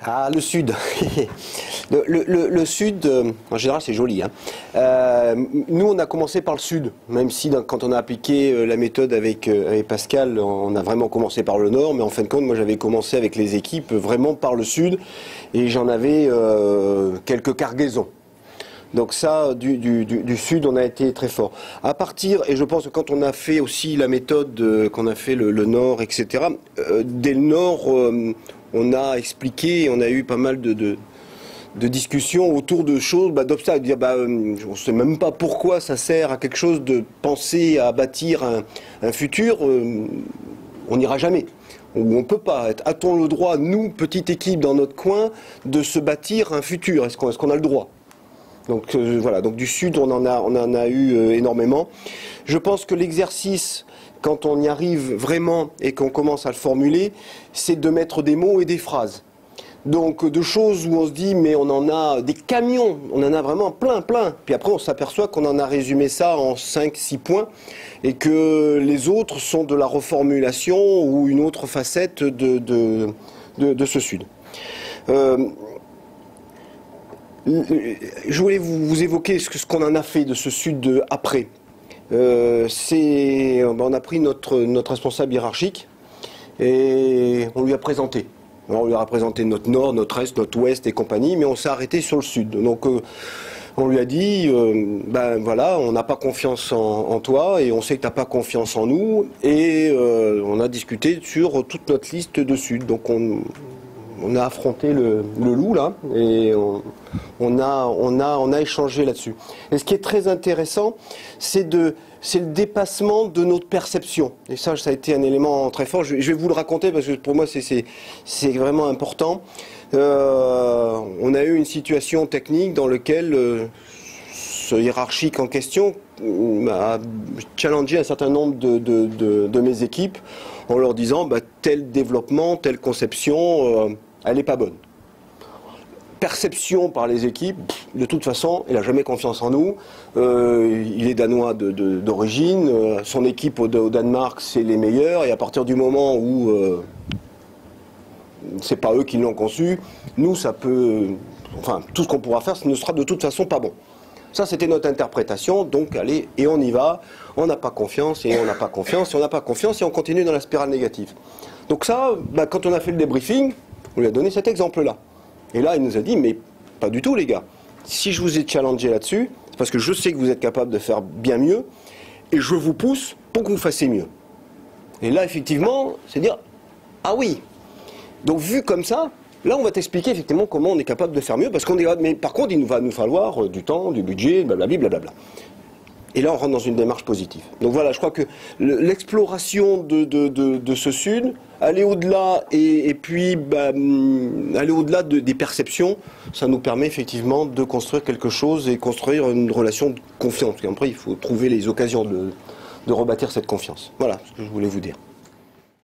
Ah, le Sud. Le Sud, en général, c'est joli, hein. Nous, on a commencé par le Sud, même si quand on a appliqué la méthode avec Pascal, on a vraiment commencé par le Nord, mais en fin de compte, moi, j'avais commencé avec les équipes vraiment par le Sud, et j'en avais quelques cargaisons. Donc ça, du Sud, on a été très fort. À partir, et je pense que quand on a fait aussi la méthode, qu'on a fait le Nord, etc., dès le Nord, on a expliqué, on a eu pas mal de discussions autour de choses, d'obstacles. Dire, on ne sait même pas pourquoi ça sert à quelque chose de penser à bâtir un futur, on n'ira jamais. On ne peut pas. A-t-on le droit, nous, petite équipe dans notre coin, de se bâtir un futur? Est-ce qu'on a le droit? Donc voilà, donc du Sud, on en a eu énormément. Je pense que l'exercice, quand on y arrive vraiment et qu'on commence à le formuler, c'est de mettre des mots et des phrases. Donc de choses où on se dit, mais on en a des camions, on en a vraiment plein. Puis après, on s'aperçoit qu'on en a résumé ça en 5-6 points et que les autres sont de la reformulation ou une autre facette de ce Sud. Je voulais vous évoquer ce qu'on en a fait de ce Sud après. On a pris notre responsable hiérarchique et on lui a présenté. Alors, on lui a présenté notre Nord, notre Est, notre Ouest et compagnie, mais on s'est arrêté sur le Sud. Donc on lui a dit, voilà, on n'a pas confiance en toi et on sait que tu n'as pas confiance en nous. Et on a discuté sur toute notre liste de Sud. Donc on a affronté le loup là et on a échangé là-dessus. Et ce qui est très intéressant, c'est le dépassement de notre perception. Et ça a été un élément très fort. Je vais vous le raconter parce que pour moi c'est vraiment important. On a eu une situation technique dans laquelle ce hiérarchique en question a challengé un certain nombre de mes équipes en leur disant tel développement, telle conception, elle n'est pas bonne. Perception par les équipes, de toute façon, il n'a jamais confiance en nous. Il est danois d'origine, son équipe au Danemark, c'est les meilleurs, et à partir du moment où c'est pas eux qui l'ont conçu, nous, ça peut... Enfin, tout ce qu'on pourra faire, ce ne sera de toute façon pas bon. Ça, c'était notre interprétation, donc allez, et on y va. On n'a pas confiance, et on n'a pas confiance, et on n'a pas confiance, et on continue dans la spirale négative. Donc ça, quand on a fait le débriefing, on lui a donné cet exemple-là. Et là, il nous a dit, mais pas du tout, les gars. Si je vous ai challengé là-dessus, c'est parce que je sais que vous êtes capable de faire bien mieux, et je vous pousse pour que vous fassiez mieux. Et là, effectivement, c'est dire, ah oui. Donc, vu comme ça, là, on va t'expliquer effectivement comment on est capable de faire mieux, parce qu'on est, mais par contre, il va nous falloir du temps, du budget, blablabla. Et là, on rentre dans une démarche positive. Donc voilà, je crois que l'exploration de ce Sud, aller au-delà et puis aller au-delà des perceptions, ça nous permet effectivement de construire quelque chose et construire une relation de confiance. Après, il faut trouver les occasions de rebâtir cette confiance. Voilà ce que je voulais vous dire.